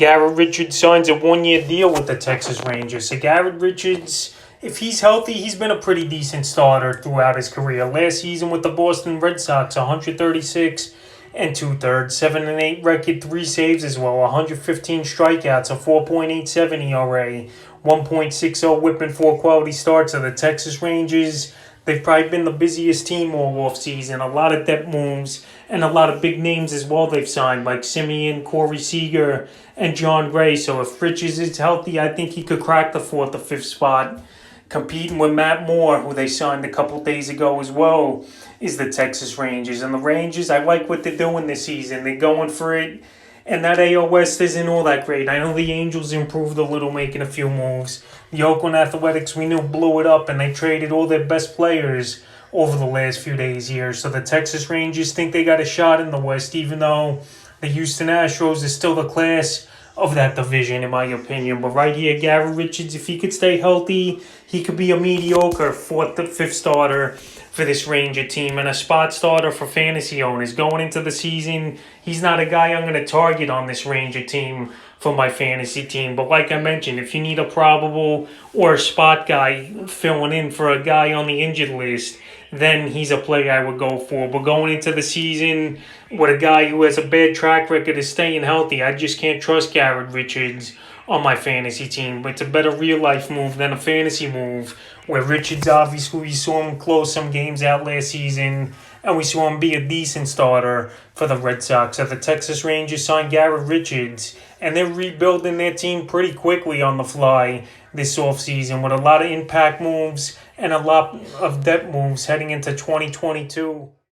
Garrett Richards signs a one-year deal with the Texas Rangers. So Garrett Richards, if he's healthy, he's been a pretty decent starter throughout his career. Last season with the Boston Red Sox, 136 and two-thirds, 7-8 record, 3 saves as well, 115 strikeouts, a 4.87 ERA, 1.60 whip and 4 quality starts of the Texas Rangers. They've probably been the busiest team all offseason. A lot of depth moves and a lot of big names as well they've signed, like Simeon, Corey Seager, and John Gray. So if Richards is healthy, I think he could crack the 4th or 5th spot. Competing with Matt Moore, who they signed a couple days ago as well, is the Texas Rangers. And the Rangers, I like what they're doing this season. They're going for it. And that AL West isn't all that great. I know the Angels improved a little, making a few moves. The Oakland Athletics, we knew, blew it up, and they traded all their best players over the last few days here. So the Texas Rangers think they got a shot in the West, even though the Houston Astros is still the class of that division, in my opinion. But right here, Garrett Richards, if he could stay healthy, he could be a mediocre 4th to 5th starter for this Ranger team and a spot starter for fantasy owners. Going into the season, he's not a guy I'm going to target on this Ranger team for my fantasy team. But like I mentioned, if you need a probable or a spot guy filling in for a guy on the injured list, then he's a play I would go for. But going into the season with a guy who has a bad track record of staying healthy, I just can't trust Garrett Richards on my fantasy team. But it's a better real-life move than a fantasy move, where Richards, obviously, we saw him close some games out last season, and we saw him be a decent starter for the Red Sox. So the Texas Rangers signed Garrett Richards, and they're rebuilding their team pretty quickly on the fly this offseason with a lot of impact moves and a lot of depth moves heading into 2022.